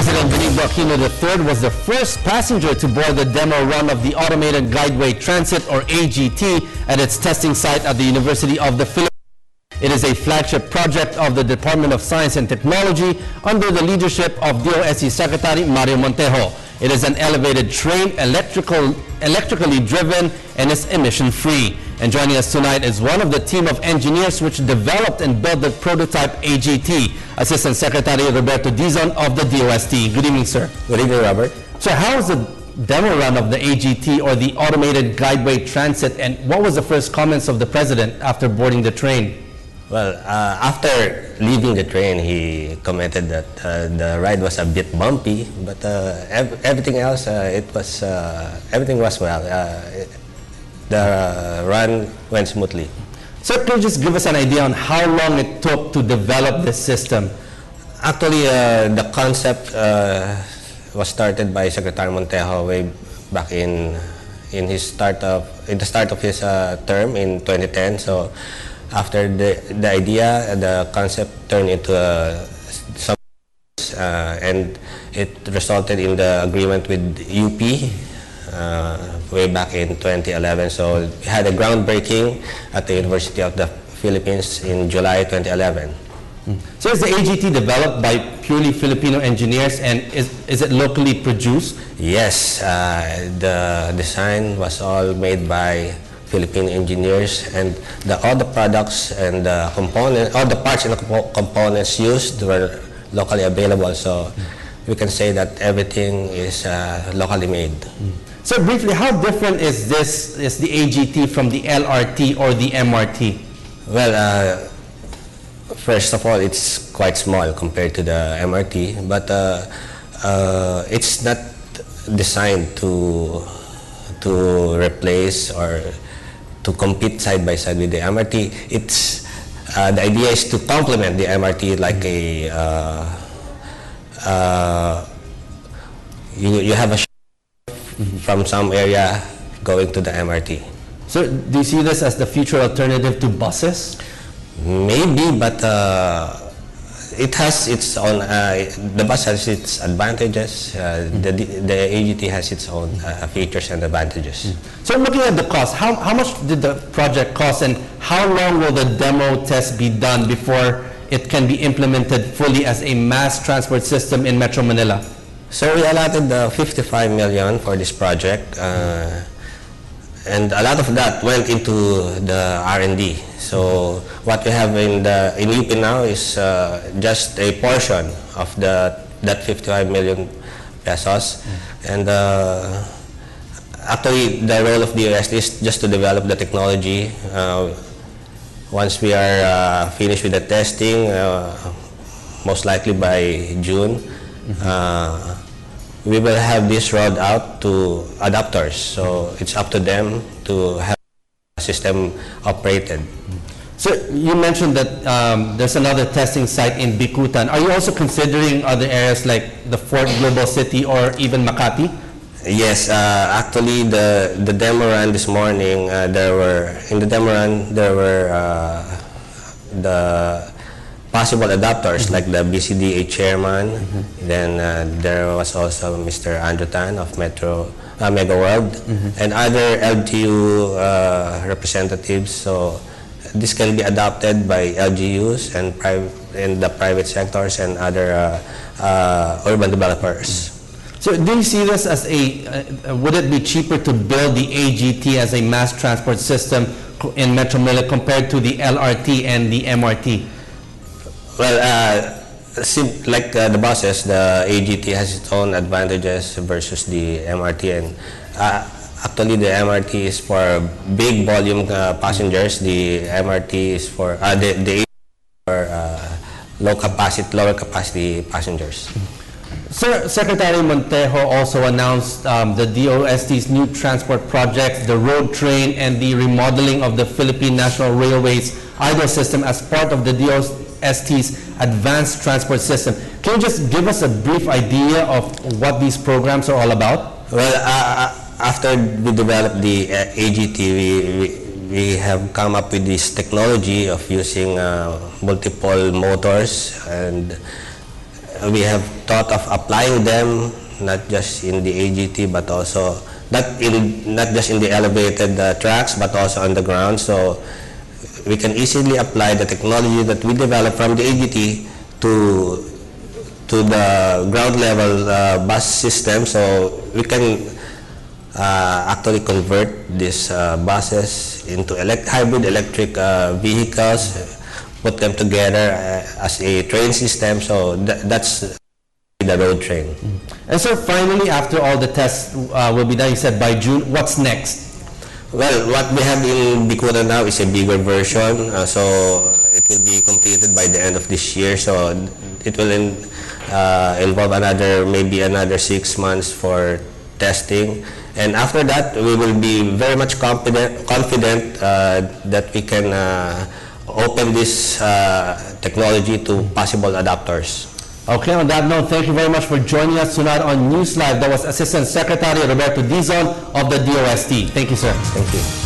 President Benigno Aquino III was the first passenger to board the demo run of the Automated Guideway Transit, or AGT, at its testing site at the University of the Philippines. It is a flagship project of the Department of Science and Technology under the leadership of DOST Secretary Mario Montejo. It is an elevated train, electrically driven, and is emission-free. And joining us tonight is one of the team of engineers which developed and built the prototype AGT, Assistant Secretary Roberto Dizon of the DOST. Good evening, sir. Good evening, Robert. So how was the demo run of the AGT, or the Automated Guideway Transit, and what was the first comments of the President after boarding the train? Well, after leaving the train, he commented that the ride was a bit bumpy, but everything else, everything was well. The run went smoothly. So can you just give us an idea on how long it took to develop this system? Actually, the concept was started by Secretary Montejo way back in the start of his term in 2010. So after the idea, the concept turned into some, and it resulted in the agreement with UP way back in 2011. So we had a groundbreaking at the University of the Philippines in July 2011. So is the AGT developed by purely Filipino engineers, and is it locally produced? Yes, the design was all made by Philippine engineers, and all the products and the components, all the parts and the components used were locally available. So we can say that everything is locally made. So briefly, how different is the AGT from the LRT or the MRT? Well, first of all, it's quite small compared to the MRT, but it's not designed to replace or to compete side by side with the MRT. It's the idea is to complement the MRT, like you have a from some area going to the MRT. So do you see this as the future alternative to buses? Maybe, but it has its own. The bus has its advantages. The AGT has its own features and advantages. So looking at the cost, how much did the project cost, and how long will the demo test be done before it can be implemented fully as a mass transport system in Metro Manila? So we allotted 55 million for this project, and a lot of that went into the R&D. So what we have in UP now is just a portion of that 55 million pesos, and actually the role of DOST is just to develop the technology. Once we are finished with the testing, most likely by June, we will have this rolled out to adapters. So it's up to them to have the system operated. So you mentioned that there's another testing site in Bikutan. Are you also considering other areas like the Fort Global City or even Makati? Yes, actually the demo run this morning, there were the possible adapters like the BCDA chairman. Then there was also Mr. Andrew Tan of Mega World, and other LGU representatives. So this can be adopted by LGUs and the private sectors and other urban developers. So do you see this as would it be cheaper to build the AGT as a mass transport system in Metro Manila compared to the LRT and the MRT? Well, like the buses, the AGT has its own advantages versus the MRT, and actually the MRT is for big volume passengers. The MRT is for the for lower capacity passengers. Sir, Secretary Montejo also announced the DOST's new transport projects, the road train, and the remodeling of the Philippine National Railways idle system as part of the DOST's advanced transport system. Can you just give us a brief idea of what these programs are all about? Well, after we developed the AGT, we have come up with this technology of using multiple motors, and we have thought of applying them not just in the AGT but also not just in the elevated tracks but also on the ground. So we can easily apply the technology that we developed from the AGT to the ground level bus system. So we can actually convert these buses into hybrid electric vehicles, put them together as a train system. So that's the road train. And so finally, after all the tests will be done, you said by June, what's next? Well, what we have in Bikutan now is a bigger version, so it will be completed by the end of this year. So it will involve maybe another 6 months for testing, and after that we will be very much confident that we can open this technology to possible adopters. Okay, on that note, thank you very much for joining us tonight on NewsLife. That was Assistant Secretary Roberto Dizon of the DOST. Thank you, sir. Thank you.